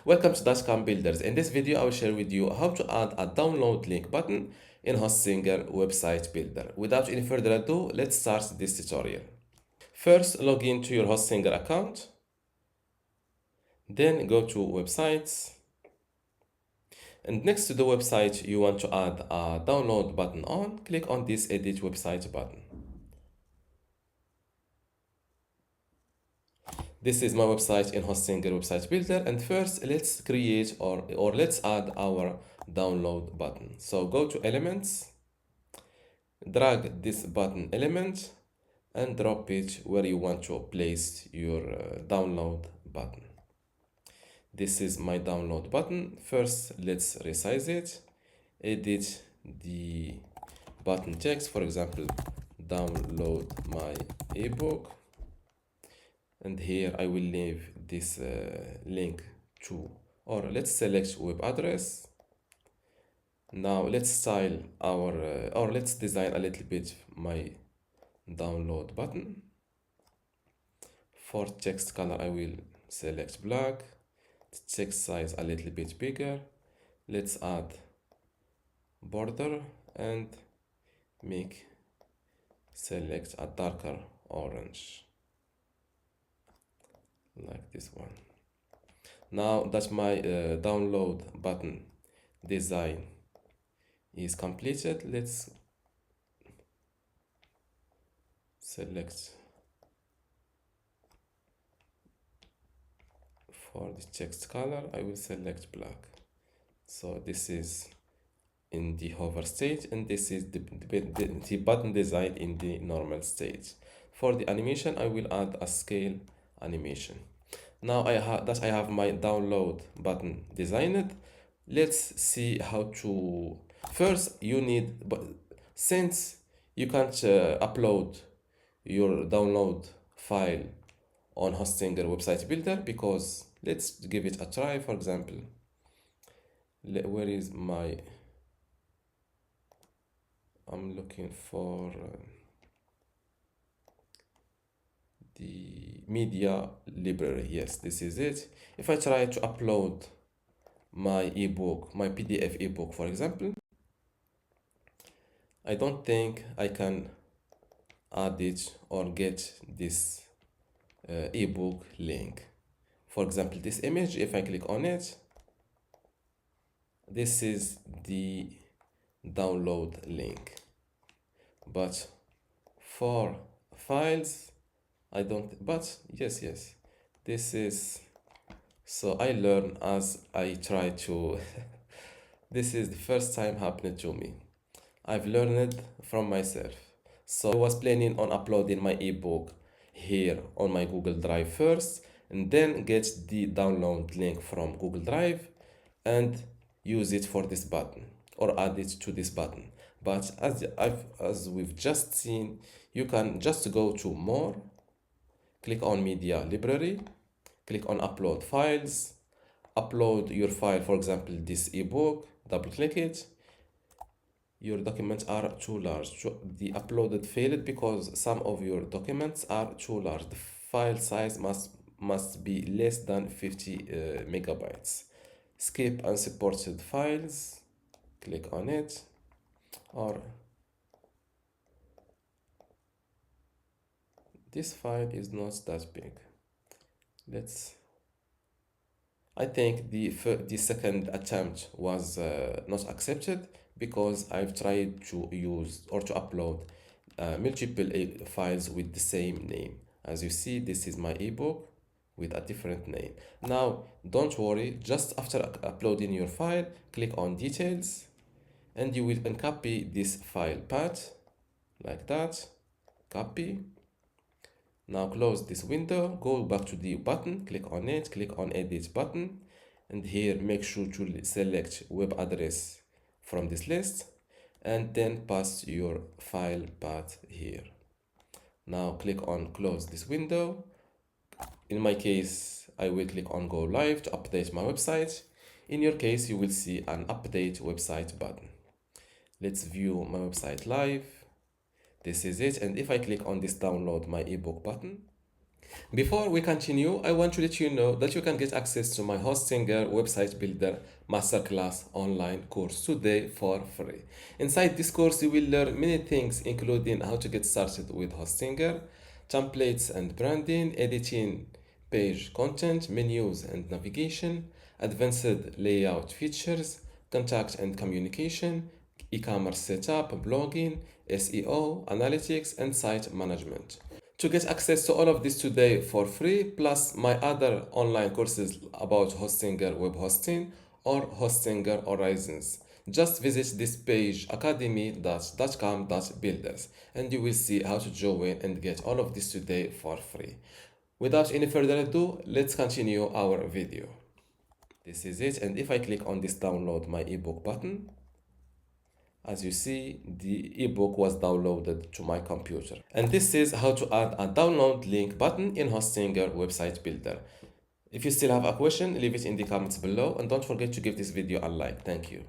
Welcome to dotcom builders. In this video, I will share with you how to add a download link button in Hostinger website builder. Without any further ado, let's start this tutorial. First, log into your Hostinger account. Then go to websites. And next to the website you want to add a download button on, click on this edit website button. This is my website in Hostinger website builder, and first let's create or let's add our download button. So go to elements, drag this button element and drop it where you want to place your download button. This is my download button. First let's resize it, edit the button text, for example, download my ebook. And here I will leave this link to, or let's select web address. Now let's style our, or let's design a little bit my download button. For text color, I will select black, text size a little bit bigger. Let's add border and select a darker orange. Like this one. Now that my download button design is completed, let's select for the text color, I will select black. So this is in the hover state, and this is the button design in the normal state. For the animation, I will add a scale animation. Now I have my download button designed. Let's see how to. First you need, but since you can't upload your download file on Hostinger website builder, because let's give it a try. For example, where is my, I'm looking for the media library. Yes, this is it. If I try to upload my ebook, my PDF ebook, for example, I don't think I can add it or get this ebook link. For example, this image, if I click on it, this is the download link. But for files, I don't, but yes, this is, so I learn as I try to, this is the first time happening to me. I've learned from myself. So I was planning on uploading my ebook here on my Google Drive first, and then get the download link from Google Drive and use it for this button or add it to this button. But as we've just seen, you can just go to more, click on media library, click on upload files, upload your file, for example, this ebook, double click it. Your documents are too large. The uploaded failed because some of your documents are too large. The file size must be less than 50 megabytes. Skip unsupported files, click on it, or this file is not that big. I think the second attempt was not accepted because I've tried to use or to upload multiple files with the same name. As you see, this is my ebook with a different name. Now, don't worry, just after uploading your file, click on details and you will uncopy this file path like that, copy. Now close this window, go back to the button, click on it, click on edit button, and here make sure to select web address from this list and then pass your file path here. Now click on close this window. In my case, I will click on go live to update my website. In your case, you will see an update website button. Let's view my website live. This is it. And if I click on this download my ebook button, Before we continue, I want to let you know that you can get access to my Hostinger Website Builder Masterclass online course today for free. Inside this course, you will learn many things, including how to get started with Hostinger, templates and branding, editing page content, menus and navigation, advanced layout features, contact and communication, e-commerce setup, blogging, SEO, analytics, and site management. To get access to all of this today for free, plus my other online courses about Hostinger web hosting or Hostinger Horizons, just visit this page academy.dotcom.builders and you will see how to join and get all of this today for free. Without any further ado, let's continue our video. This is it, and if I click on this download my ebook button, as you see, the ebook was downloaded to my computer. And this is how to add a download link button in Hostinger Website Builder. If you still have a question, leave it in the comments below and don't forget to give this video a like. Thank you.